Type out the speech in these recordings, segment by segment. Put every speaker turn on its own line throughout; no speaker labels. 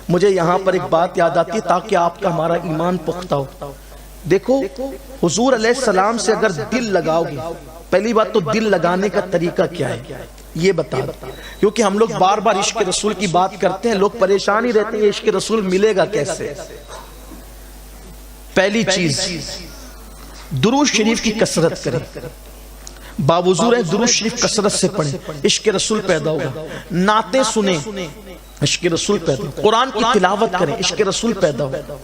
مجھے یہاں پر ایک بات یاد آتی ہے تاکہ آپ کا ہمارا ایمان پختہ ہو. دیکھو حضور علیہ السلام سے اگر دل لگاؤ گے، پہلی بات تو دل لگانے کا طریقہ کیا ہے یہ بتا دو، کیونکہ ہم لوگ بار بار عشق رسول کی بات کرتے ہیں، لوگ پریشان ہی رہتے ہیں عشق رسول ملے گا کیسے. پہلی چیز درود شریف کی کثرت کریں، باوضو رہیں، درود شریف کثرت سے پڑھیں، عشق رسول پیدا ہوگا. نعتیں سنیں، عشق رسول پیدا ہوگا. قرآن کی تلاوت کریں، عشق رسول پیدا ہوگا.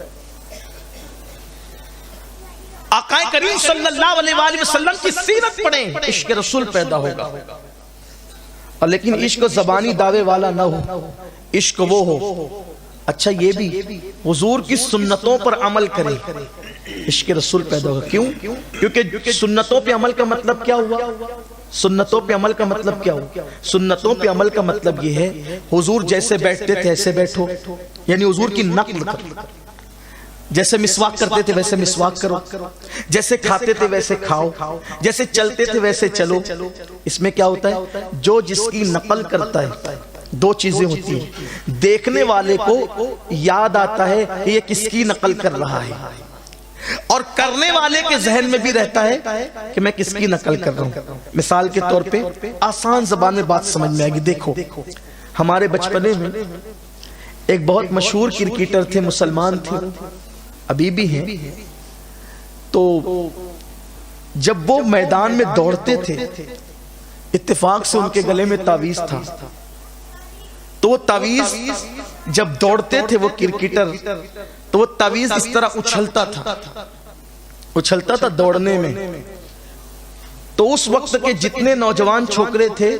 آقا کریم صلی اللہ علیہ وآلہ وسلم کی سیرت پڑھیں، عشق رسول پیدا ہوگا. اور لیکن عشق زبانی دعوے والا نہ ہو، عشق وہ ہو اچھا یہ بھی حضور کی سنتوں پر عمل کرے، عشق رسول پیدا ہوگا. کیوں؟ کیونکہ سنتوں پہ عمل کا مطلب کیا ہوا؟ سنتوں پہ عمل کا مطلب کیا ہوا؟ سنتوں پہ عمل کا مطلب یہ ہے حضور جیسے بیٹھتے تھے ایسے بیٹھو، یعنی حضور کی نقل کرو. جیسے مسواک کرتے تھے ویسے مسواک کرو، جیسے کھاتے تھے ویسے کھاؤ، جیسے چلتے تھے ویسے چلو. اس میں کیا ہوتا ہے؟ جو جس کی نقل کرتا ہے دو چیزیں ہوتی ہیں، دیکھنے والے کو یاد آتا ہے کہ یہ کس کی نقل کر رہا ہے، اور کرنے والے کے ذہن میں بھی رہتا ہے کہ میں کس کی نقل کر رہا ہوں. مثال کے طور پہ آسان زبان میں بات سمجھ میں آئے گی. دیکھو ہمارے بچپنے میں ایک بہت مشہور کرکٹر تھے، مسلمان تھے، ابھی بھی ہیں. تو جب وہ میدان میں دوڑتے تھے اتفاق سے ان کے گلے میں تعویذ تھا، تو وہ تعویذ جب دوڑتے تھے وہ کرکٹر تو وہ تعویذ اس طرح اچھلتا تھا دوڑنے میں. تو اس وقت کے جتنے نوجوان چھوکرے تھے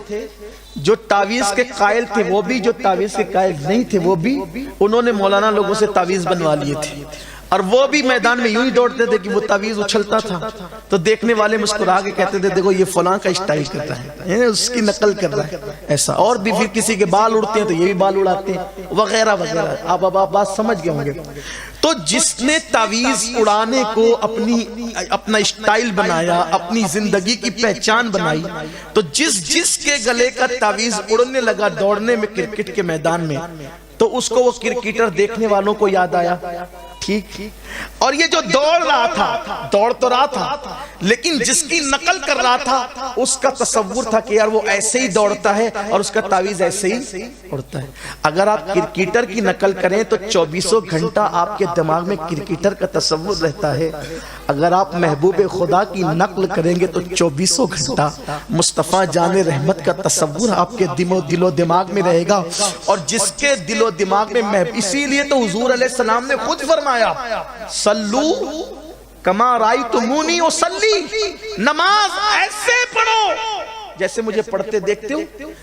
جو تعویذ کے قائل تھے وہ بھی، جو تعویذ کے قائل نہیں تھے وہ بھی، انہوں نے مولانا لوگوں سے تعویذ بنوا لیے تھے. اور وہ بھی میدان میں یوں ہی دوڑتے تھے کہ وہ تعویذ اچھلتا تھا تو دیکھنے والے مسکرا کے کہتے تھے دیکھو یہ فلاں کا اسٹائل کرتا ہے، اس کی نقل کر رہا ہے ایسا. اور بھی پھر کسی کے بال اڑتے ہیں تو یہ بھی بال اڑاتے ہیں وغیرہ وغیرہ. آپ بات سمجھ گئے ہوں گے. تو جس نے تعویذ اڑانے کو اپنا اسٹائل بنایا، اپنی زندگی کی پہچان بنائی، تو جس کے گلے کا تعویذ اڑنے لگا دوڑنے میں کرکٹ کے میدان میں، تو اس کو وہ کرکٹر دیکھنے والوں کو یاد آیا. ٹھیک. اور یہ جو دوڑ رہا تھا، دوڑ تو رہا تھا لیکن جس کی نقل کر رہا تھا اس کا تصور تھا کہ یار وہ ایسے ہی دوڑتا ہے اور اس کا تعویذ ایسے ہی اڑتا ہے. اگر آپ کرکٹر کی نقل کریں تو 24 گھنٹہ آپ کے دماغ میں کرکٹر کا تصور رہتا ہے. اگر آپ محبوب خدا کی نقل کریں گے تو 24 گھنٹہ مصطفیٰ جان رحمت کا تصور آپ کے دل و دماغ میں رہے گا. اور جس کے دل و دماغ میں اسی لیے تو حضور علیہ السلام نے خود فرمایا سلو کما رأیتمونی اصلی، نماز ایسے پڑھو جیسے مجھے پڑھتے دیکھتے ہو،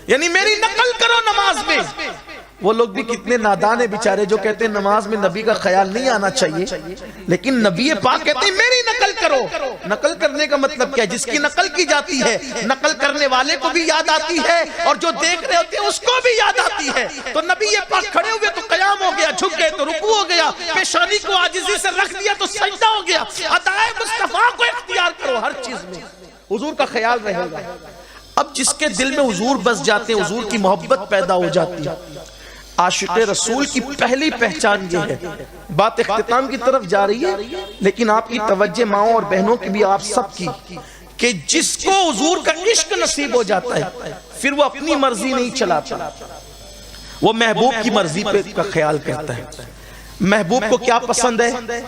یعنی میری نقل کرو نماز میں. وہ لوگ بھی کتنے نادان ہیں بیچارے جو کہتے ہیں نماز میں نبی کا خیال نہیں آنا چاہیے، لیکن نبی پاک کہتے ہیں میری نقل کرو. نقل کرنے کا مطلب کیا ہے؟ جس کی نقل کی جاتی ہے نقل کرنے والے کو بھی یاد آتی ہے اور جو دیکھ رہے ہوتے ہیں اس کو بھی یاد آتی ہے. تو نبی پاک کھڑے ہوئے تو قیام ہو گیا، جھک گئے تو رکوع ہو گیا، پیشانی کو عاجزی سے رکھ دیا تو سجدہ ہو گیا. ادائے مصطفیٰ کو اختیار کرو، ہر چیز میں حضور کا خیال رہے گا. اب جس کے دل میں حضور بس جاتے ہیں، حضور کی محبت پیدا ہو جاتی ہے. عاشق رسول کی پہلی پہچان یہ ہے. بات اختتام کی طرف جا رہی ہے لیکن آپ کی توجہ ماؤں اور بہنوں کی بھی، آپ سب کی، کہ جس کو حضور کا عشق نصیب ہو جاتا ہے پھر وہ اپنی مرضی نہیں چلاتا، وہ محبوب کی مرضی پہ کا خیال کرتا ہے. محبوب کو کیا پسند ہے؟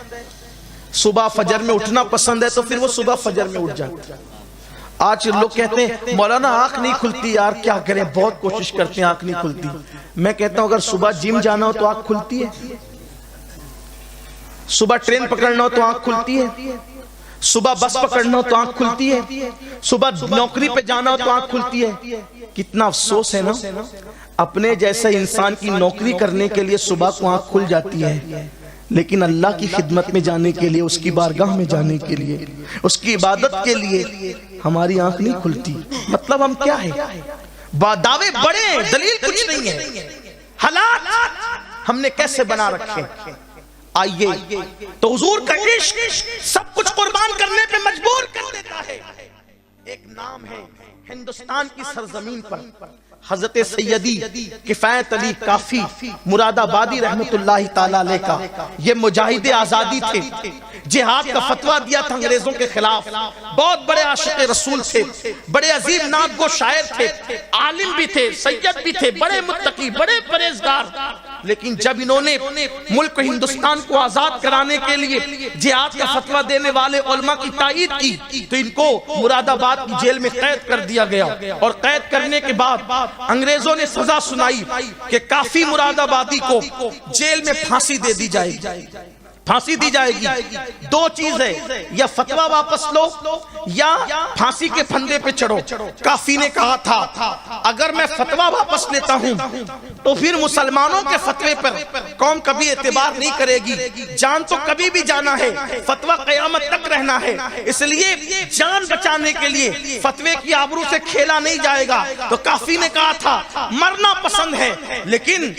صبح فجر میں اٹھنا پسند ہے تو پھر وہ صبح فجر میں اٹھ جاتا ہے. آج لوگ کہتے ہیں مولانا آنکھ نہیں کھلتی، یار کیا کریں بہت کوشش کرتے ہیں آنکھ نہیں کھلتی. میں کہتا ہوں اگر صبح جم جانا ہو تو آنکھ کھلتی ہے، صبح ٹرین پکڑنا ہو تو آنکھ کھلتی ہے، صبح بس پکڑنا ہو تو آنکھ کھلتی ہے، صبح نوکری پہ جانا ہو تو آنکھ کھلتی ہے. کتنا افسوس ہے نا، اپنے جیسے انسان کی نوکری کرنے کے لیے صبح کو آنکھ کھل جاتی ہے لیکن اللہ کی خدمت میں جانے کے لیے، اس کی بارگاہ میں جانے کے لیے، اس کی عبادت کے لیے ہماری آنکھ نہیں کھلتی. مطلب ہم کیا ہے؟ دعوے بڑے ہیں، دلیل کچھ نہیں ہے. حالات ہم نے کیسے بنا رکھے؟ آئیے تو حضور کا عشق سب کچھ قربان کرنے پہ مجبور کر دیتا ہے. ایک نام ہے ہندوستان کی سرزمین پر حضرت سیدی کفایت علی کافی مراد آبادی رحمت اللہ تعالی علیہ کا یہ مجاہد آزادی تھے، جہاد کا فتویٰ دیا تھا انگریزوں کے خلاف، بہت بڑے عاشق رسول تھے، بڑے عظیم نعت گو شاعر تھے، عالم بھی تھے، سید بھی تھے، بڑے متقی، بڑے پرہیزگار. لیکن جب انہوں نے ملک ہندوستان کو آزاد کرانے کے لیے جہاد کا فتویٰ دینے والے علماء کی تائید کی تو ان کو مراد آباد کی جیل میں قید کر دیا گیا، اور قید کرنے کے بعد انگریزوں نے سزا سنائی کہ کافی مراد آبادی کو جیل میں پھانسی دے دی جائے گی، پھانسی دی جائے گی. دو چیز ہے، یا فتویٰ واپس لو یا پھانسی کے پھندے پہ چڑھو. کافی نے کہا تھا اگر میں فتویٰ واپس لیتا ہوں تو پھر مسلمانوں کے فتوے پر قوم کبھی اعتبار نہیں کرے گی، جان تو کبھی بھی جانا ہے، فتویٰ قیامت تک رہنا ہے، اس لیے جان بچانے کے لیے فتوے کی آبرو سے کھیلا نہیں جائے گا. تو کافی نے کہا تھا مرنا پسند ہے لیکن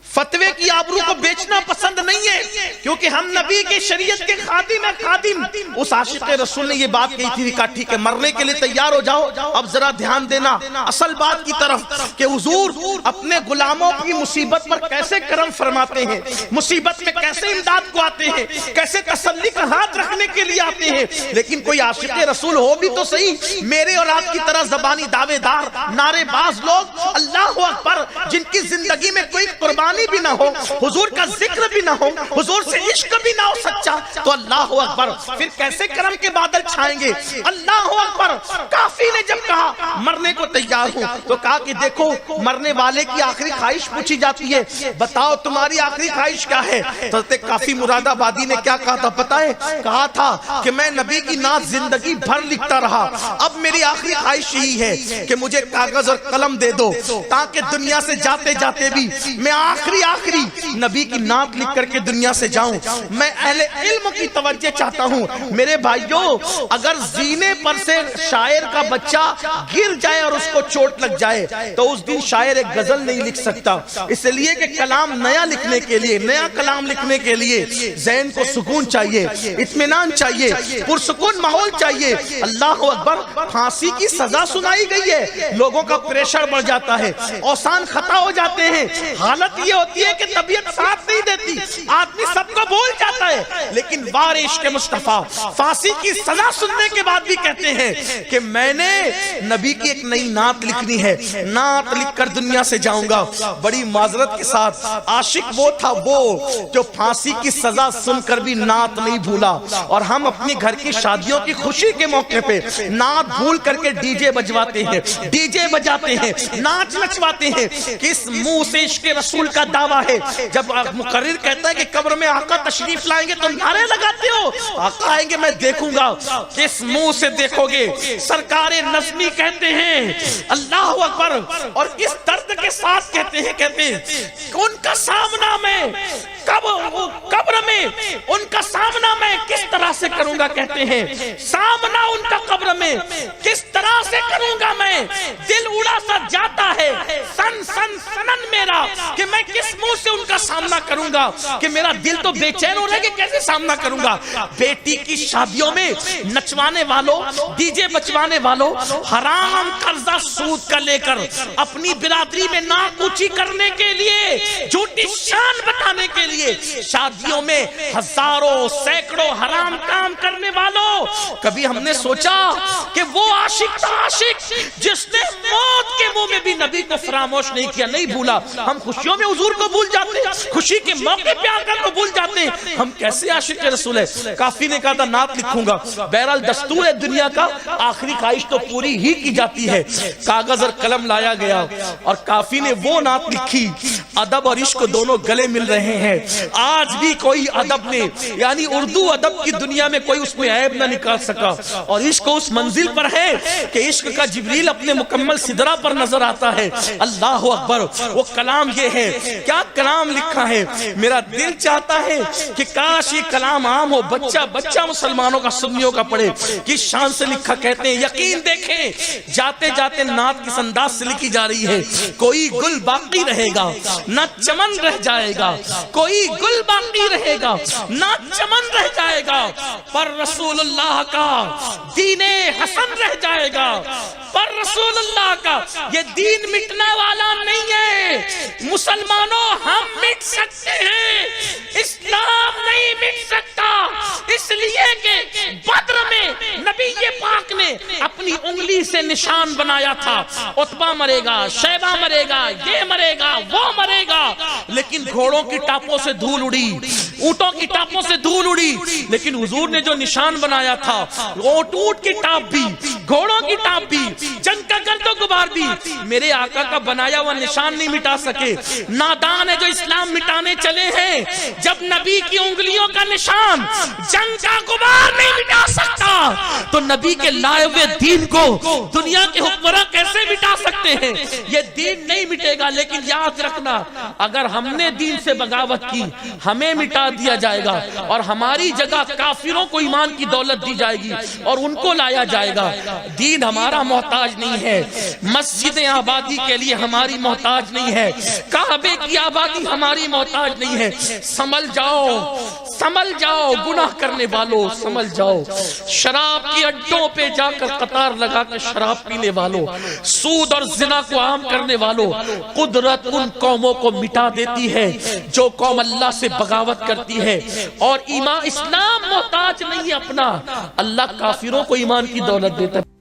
فتوے کی آبرو کو بیچنا پسند نہیں ہے، کیونکہ ہم نبی کی شریعت کے خادم ہیں. خادم اس عاشق رسول نے یہ بات کہی تھی کہ ٹھیک ہے مرنے کے لیے تیار ہو جاؤ. اب ذرا دھیان دینا اصل بات کی طرف کہ حضور اپنے غلاموں کی مصیبت پر کیسے کرم فرماتے ہیں، مصیبت میں کیسے امداد کو آتے ہیں، کیسے تسلی کا ہاتھ رکھنے کے لیے آتے ہیں. لیکن کوئی عاشق رسول ہو بھی تو صحیح میرے اور آپ کی طرح زبانی دعوے دار نعرے باز لوگ، اللہ اکبر، جن کی زندگی میں کوئی قربانی بھی نہ ہو، حضور کا ذکر بھی نہ ہو، حضور سے عشق بھی نہ ہو سچا، تو اللہ اکبر پھر کیسے کرم کے بادل چھائیں گے. اللہ اکبر. کافی نے جب کہا مرنے کو تیار ہوں تو کہا کہ دیکھو مرنے والے کی آخری خواہش پوچھی جاتی ہے، بتاؤ تمہاری آخری خواہش کیا ہے. تو کافی مراد آبادی نے کیا کہا تھا پتہ ہے؟ کہا تھا کہ میں نبی کی نعت زندگی بھر لکھتا رہا، اب میری آخری خواہش یہی ہے کہ مجھے کاغذ اور قلم دے دو تاکہ دنیا سے جاتے جاتے بھی میں آخری نبی کی نعت لکھ کر کے دنیا سے جاؤں. میں اہل علم کی توجہ چاہتا ہوں. میرے بھائیوں اگر زینے پر سے شاعر کا بچہ گر جائے اور اس کو چوٹ لگ جائے تو اس دن شاعر ایک غزل نہیں لکھ سکتا، اس لیے کہ کلام نیا لکھنے کے لیے، نیا کلام لکھنے کے لیے ذہن کو سکون چاہیے، اطمینان چاہیے، پرسکون ماحول چاہیے. اللہ اکبر. پھانسی کی سزا سنائی گئی ہے، لوگوں کا پریشر بڑھ جاتا ہے، اوسان خطا ہو جاتے ہیں، حالت یہ ہوتی ہے کہ طبیعت ساتھ نہیں دیتی، آدمی سب کو بھول جاتا ہے. لیکن وارث کے مصطفیٰ پھانسی کی سزا سننے کے بعد بھی کہتے ہیں کہ میں نے نبی کی ایک نئی نعت لکھنی ہے، نعت لکھ کر دنیا سے جاؤں گا. بڑی معذرت کے ساتھ عاشق وہ تھا وہ جو پھانسی کی سزا سن کر بھی نعت نہیں بھولا. اور ہم اپنی گھر کی شادیوں کی خوشی کے موقع پہ نعت بھول کر کے ڈی جے بجواتے ہیں، ڈی جے بجاتے ہیں، ناچ نچواتے ہیں. کس منہ سے عشق رسول کا دعویٰ ہے؟ جب مقرر کہتا ہے کہ قبر میں آقا تشریف لائیں گے تو نعرے لگاتے ہو، آقا آئیں گے میں دیکھوں گا. کس منہ سے دیکھو گے؟ سرکار نظمی کہتے ہیں اللہ اکبر، اور کس درد کے ساتھ کہتے ہیں ان کا سامنا میں قبر میں ان کا سامنا میں کس طرح سے کروں گا. کہتے ہیں سامنا ان کا قبر میں کس طرح سے کروں گا میں، دل اڑا سا جاتا ہے سن سن سنن میرا کہ میں کس منہ سے ان کا سامنا کروں گا، کہ میرا دل تو بے چین ہو رہا ہے کہ کیسے سامنا کروں گا. بیٹی کی شادیوں میں نچوانے والوں، ڈی جے بچوانے والوں، حرام قرضہ سود کا لے کر اپنی برادری میں ناک اونچی کرنے کے لیے، جھوٹی شان بتانے کے لیے شادیوں میں ہزاروں سینکڑوں حرام کام کرنے والوں. کبھی ہم نے سوچا کہ وہ عاشق تھا، عاشق جس نے موت کے منہ میں بھی نبی کو فراموش نہیں کیا، نہیں بھولا. ہم خوشیوں میں حضور کو بھول جاتے ہیں، خوشی کے موقع پہ آ کر کو بھول جاتے ہیں. ہم کیسے عاشق رسول ہے؟ کافی نے کہا تھا نعت لکھوں گا. بہرحال دستور ہے دنیا کا، آخری خواہش تو پوری ہی کی جاتی ہے. کاغذ اور قلم لایا گیا اور کافی نے وہ نعت لکھی. ادب اور عشق دونوں گلے مل رہے ہیں. آج بھی کوئی ادب نے، یعنی اردو ادب کی دنیا میں کوئی اس کو عیب نہ نکال سکا. اور عشق اس منزل پر ہے کہ عشق کا جبریل اپنے مکمل سدرہ پر نظر آتا ہے. اللہ اکبر. وہ کلام یہ ہے، کیا کلام لکھا ہے. میرا دل چاہتا ہے کہ کاش یہ کلام عام ہو، بچہ بچہ مسلمانوں کا، سنیوں کا پڑھے. کس شان سے لکھا. کہتے ہیں یقین دیکھیں جاتے جاتے نعت کس انداز سے لکھی جا رہی ہے. کوئی گل باقی رہے گا نہ چمن رہ جائے گا، کوئی
کوئی گل باقی رہے گا نہ چمن رہ جائے گا، پر رسول اللہ کا دین حسن رہ جائے گا، پر رسول اللہ کا یہ دین مٹنے والا نہیں ہے۔ مسلمانوں ہم مٹ سکتے ہیں، اسلام نہیں مٹ سکتا، اس لیے کہ بدر میں نبی پاک نے اپنی انگلی سے نشان بنایا تھا، عتبہ مرے گا، شیبہ مرے گا، یہ مرے گا، وہ مرے گا، لیکن گھوڑوں کی ٹاپوں سے دھول اڑی، اونٹوں کی ٹاپوں سے دھول اڑی، لیکن حضور نے جو نشان بنایا تھا، اونٹ کی ٹاپ بھی، گھوڑوں کی ٹاپ بھی، جنگ کا گرد و غبار بھی، میرے آقا کا بنایا ہوا نشان نہیں مٹا سکے۔ نادان ہے جو اسلام مٹانے چلے ہیں، جب نبی کی انگلیوں کا نشان جنگ کا غبار نہیں مٹا سکتا تو نبی کے لائے ہوئے دین کو دنیا کے حکمراں کیسے مٹا سکتے ہیں؟ یہ دین نہیں مٹے گا، لیکن یاد رکھنا اگر ہم نے دین سے بغاوت کی ہمیں مٹا دیا جائے گا، اور ہماری جگہ کافروں کو ایمان کی دولت دی جائے گی اور ان کو لایا جائے گا۔ دین ہمارا محتاج نہیں ہے، مسجد آبادی کے لیے ہماری محتاج نہیں ہے، کعبے کی آبادی ہماری محتاج نہیں ہے۔ سنبھل جاؤ، سنبھل جاؤ گناہ کرنے والوں، سنبھل جاؤ، شراب کی اڈوں پہ جا کر قطار لگا کر شراب پینے والوں، سود اور زنا کو عام کرنے والوں، قدرت ان قوموں کو مٹا دیتی ہے جو قوم اللہ سے بغاوت کرتی ہے، اور ایمان اسلام محتاج نہیں اپنا، اللہ کافروں کو ایمان کی دولت دیتا ہے۔